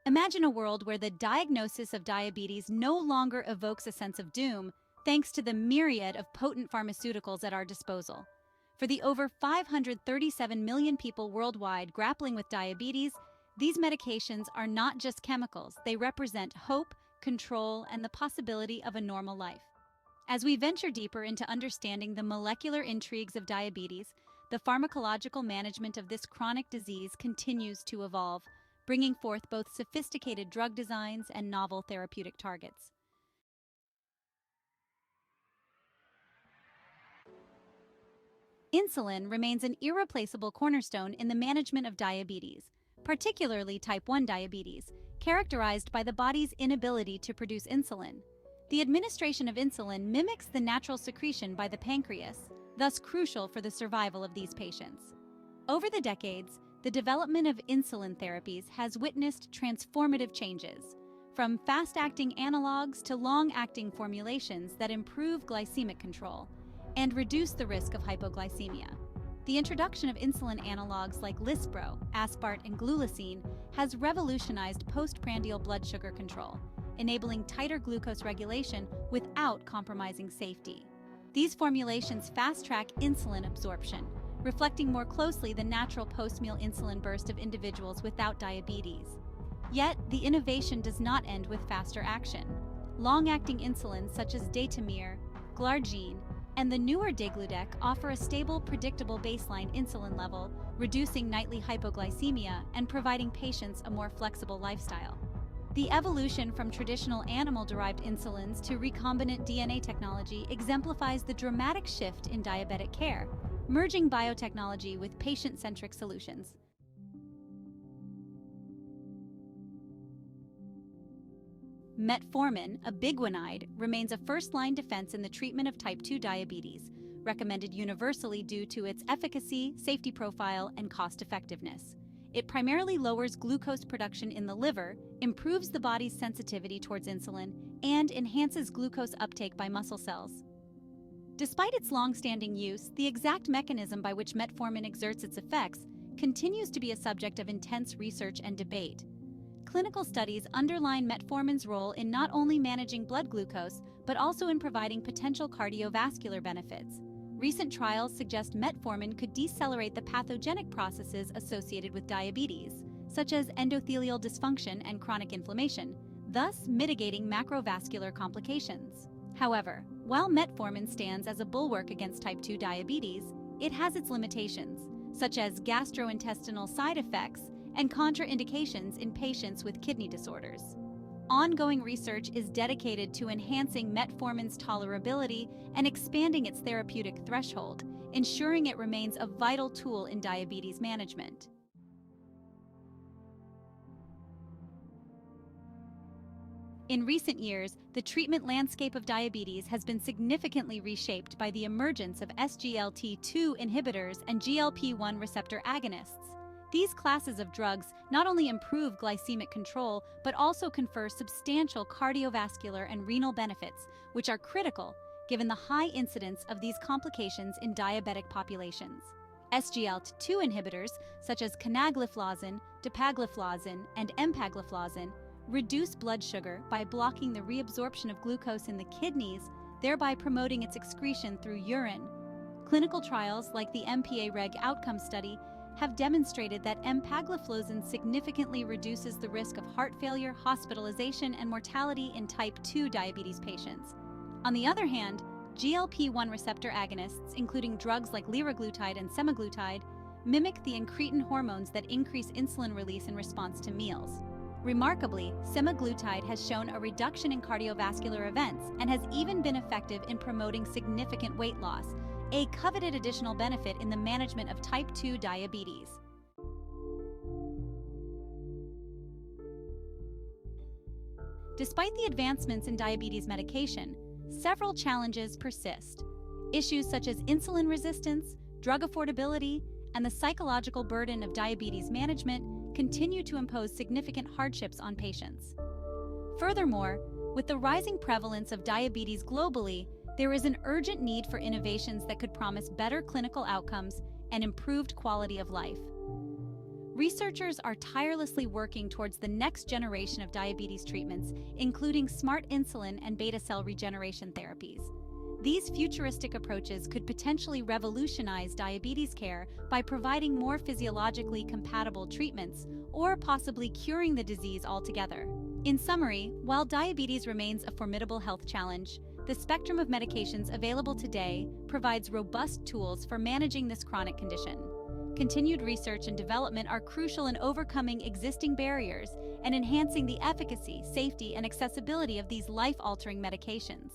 Imagine a world where the diagnosis of diabetes no longer evokes a sense of doom, thanks to the myriad of potent pharmaceuticals at our disposal. For the over 537 million people worldwide grappling with diabetes, these medications are not just chemicals, they represent hope, control, and the possibility of a normal life. As we venture deeper into understanding the molecular intrigues of diabetes, the pharmacological management of this chronic disease continues to evolve, bringing forth both sophisticated drug designs and novel therapeutic targets. Insulin remains an irreplaceable cornerstone in the management of diabetes, particularly type 1 diabetes, characterized by the body's inability to produce insulin. The administration of insulin mimics the natural secretion by the pancreas, thus crucial for the survival of these patients. Over the decades, the development of insulin therapies has witnessed transformative changes, from fast-acting analogs to long-acting formulations that improve glycemic control and reduce the risk of hypoglycemia. The introduction of insulin analogs like Lispro, Aspart, and Glulisine has revolutionized postprandial blood sugar control, enabling tighter glucose regulation without compromising safety. These formulations fast-track insulin absorption, reflecting more closely the natural post-meal insulin burst of individuals without diabetes. Yet, the innovation does not end with faster action. Long-acting insulins such as Datamir, Glargine, and the newer Degludec offer a stable, predictable baseline insulin level, reducing nightly hypoglycemia and providing patients a more flexible lifestyle. The evolution from traditional animal-derived insulins to recombinant DNA technology exemplifies the dramatic shift in diabetic care, merging biotechnology with patient-centric solutions. Metformin, a biguanide, remains a first-line defense in the treatment of type 2 diabetes, recommended universally due to its efficacy, safety profile, and cost-effectiveness. It primarily lowers glucose production in the liver, improves the body's sensitivity towards insulin, and enhances glucose uptake by muscle cells. Despite its long-standing use, the exact mechanism by which metformin exerts its effects continues to be a subject of intense research and debate. Clinical studies underline metformin's role in not only managing blood glucose, but also in providing potential cardiovascular benefits. Recent trials suggest metformin could decelerate the pathogenic processes associated with diabetes, such as endothelial dysfunction and chronic inflammation, thus mitigating macrovascular complications. However, while metformin stands as a bulwark against type 2 diabetes, it has its limitations, such as gastrointestinal side effects and contraindications in patients with kidney disorders. Ongoing research is dedicated to enhancing metformin's tolerability and expanding its therapeutic threshold, ensuring it remains a vital tool in diabetes management. In recent years, the treatment landscape of diabetes has been significantly reshaped by the emergence of SGLT2 inhibitors and GLP-1 receptor agonists. These classes of drugs not only improve glycemic control, but also confer substantial cardiovascular and renal benefits, which are critical given the high incidence of these complications in diabetic populations. SGLT2 inhibitors, such as canagliflozin, dapagliflozin, and empagliflozin, reduce blood sugar by blocking the reabsorption of glucose in the kidneys, thereby promoting its excretion through urine. Clinical trials like the MPA-REG outcome study have demonstrated that empagliflozin significantly reduces the risk of heart failure, hospitalization, and mortality in type 2 diabetes patients. On the other hand, GLP-1 receptor agonists, including drugs like liraglutide and semaglutide, mimic the incretin hormones that increase insulin release in response to meals. Remarkably, semaglutide has shown a reduction in cardiovascular events and has even been effective in promoting significant weight loss, a coveted additional benefit in the management of type 2 diabetes. Despite the advancements in diabetes medication, several challenges persist. Issues such as insulin resistance, drug affordability, and the psychological burden of diabetes management continue to impose significant hardships on patients. Furthermore, with the rising prevalence of diabetes globally, there is an urgent need for innovations that could promise better clinical outcomes and improved quality of life. Researchers are tirelessly working towards the next generation of diabetes treatments, including smart insulin and beta cell regeneration therapies. These futuristic approaches could potentially revolutionize diabetes care by providing more physiologically compatible treatments or possibly curing the disease altogether. In summary, while diabetes remains a formidable health challenge, the spectrum of medications available today provides robust tools for managing this chronic condition. Continued research and development are crucial in overcoming existing barriers and enhancing the efficacy, safety, and accessibility of these life-altering medications.